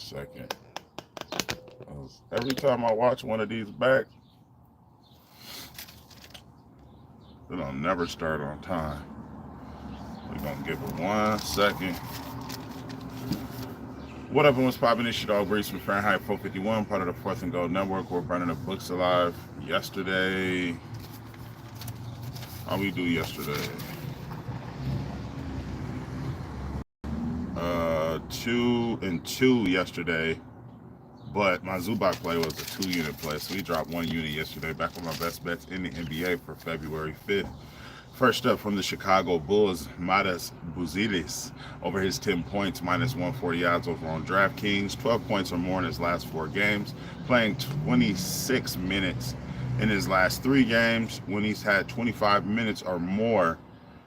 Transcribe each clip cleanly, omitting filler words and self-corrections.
second. Every time I watch one of these back, it'll never start on time. We're going to give it 1 second. What up, and what's poppin'? It's your dog Breeze from Fahrenheit 451, part of the Fourth and Gold Network. We're burning the books alive. Yesterday, how we do yesterday? 2-2 yesterday, but my Zubac play was a 2-unit play, so we dropped 1 unit yesterday. Back on my best bets in the NBA for February 5th. First up from the Chicago Bulls, Matas Buzelis over his 10 points, minus 140 odds over on DraftKings. 12 points or more in his last 4 games, playing 26 minutes in his last 3 games. When he's had 25 minutes or more,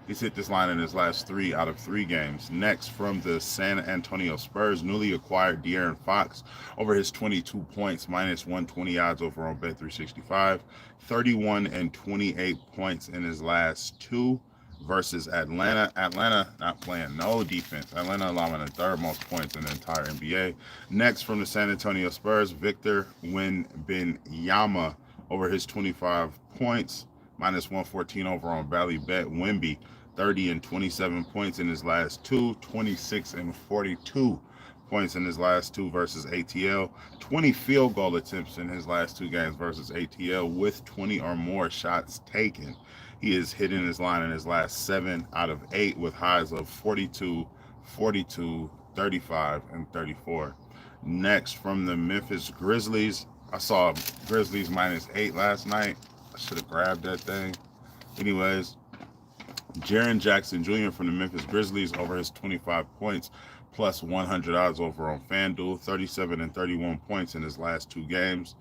he's hit this line in his last 3 out of 3 games. Next, from the San Antonio Spurs, newly acquired De'Aaron Fox over his 22 points, minus 120 odds over on Bet365. 31 and 28 points in his last 2 versus Atlanta. Atlanta not playing no defense. Atlanta allowing the 3rd most points in the entire NBA. Next, from the San Antonio Spurs, Victor Wembanyama over his 25 points, minus 114 over on Bally Bet. Wemby, 30 and 27 points in his last 2, 26 and 42 points in his last 2 versus ATL, 20 field goal attempts in his last 2 games versus ATL with 20 or more shots taken. He is hitting his line in his last 7 out of 8 with highs of 42, 42, 35, and 34. Next, from the Memphis Grizzlies, I saw Grizzlies minus 8 last night. I should have grabbed that thing. Anyways, Jaren Jackson Jr. from the Memphis Grizzlies over his 25 points, plus 100 odds over on FanDuel. 37 and 31 points in his last 2 games.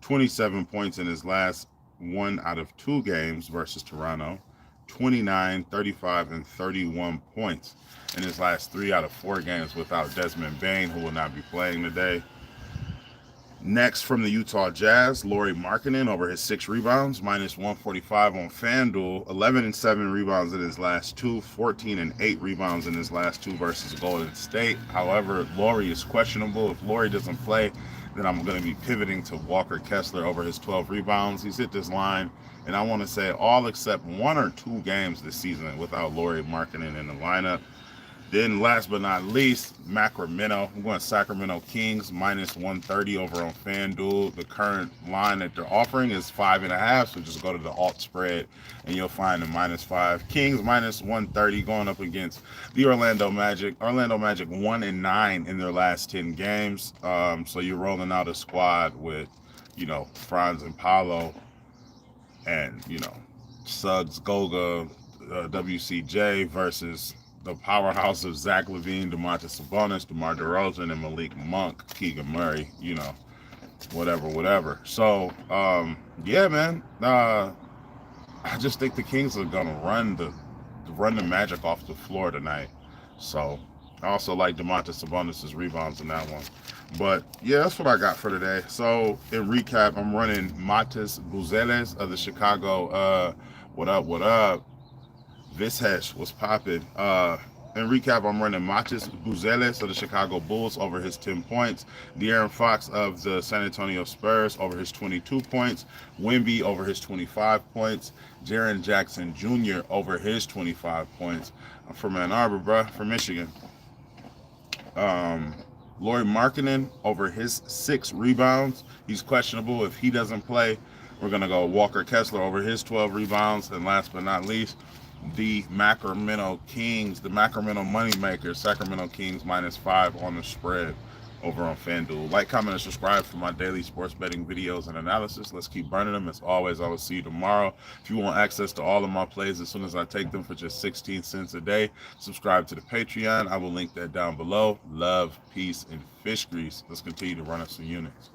27 points in his last 1 out of 2 games versus Toronto. 29, 35, and 31 points in his last 3 out of 4 games without Desmond Bane, who will not be playing today. Next, from the Utah Jazz, Lauri Markkanen over his 6 rebounds, minus 145 on FanDuel. 11 and 7 rebounds in his last 2, 14 and 8 rebounds in his last 2 versus Golden State. However, Lauri is questionable. If Lauri doesn't play, then I'm going to be pivoting to Walker Kessler over his 12 rebounds. He's hit this line, and I want to say all except 1 or 2 games this season without Lauri Markkanen in the lineup. Then last but not least, Sacramento. I'm going Sacramento Kings minus 130 over on FanDuel. The current line that they're offering is 5.5, so just go to the alt spread and you'll find the -5. Kings minus 130 going up against the Orlando Magic. Orlando Magic 1-9 in their last 10 games. So you're rolling out a squad with, Franz and Paolo and, Suggs, Goga, WCJ versus the powerhouse of Zach LaVine, Domantas Sabonis, DeMar DeRozan, and Malik Monk, Keegan Murray, whatever. So, yeah, man. I just think the Kings are gonna run the Magic off the floor tonight. So, I also like Domantas Sabonis' rebounds in that one. But yeah, that's what I got for today. So, in recap, I'm running Matas Buzelis of the Chicago. What up? Vishesh was popping. In recap, I'm running Matas Buzelis of the Chicago Bulls over his 10 points. De'Aaron Fox of the San Antonio Spurs over his 22 points. Wemby over his 25 points. Jaren Jackson Jr. over his 25 points. I'm from Ann Arbor, bruh, from Michigan. Lauri Markkanen over his 6 rebounds. He's questionable. If he doesn't play, we're going to go Walker Kessler over his 12 rebounds. And last but not least, the Sacramento Kings, the Sacramento moneymakers, Sacramento Kings -5 on the spread over on FanDuel. Like, comment, and subscribe for my daily sports betting videos and analysis. Let's keep burning them. As always, I will see you tomorrow. If you want access to all of my plays as soon as I take them for just 16 cents a day, subscribe to the Patreon. I will link that down below. Love, peace, and fish grease. Let's continue to run up some units.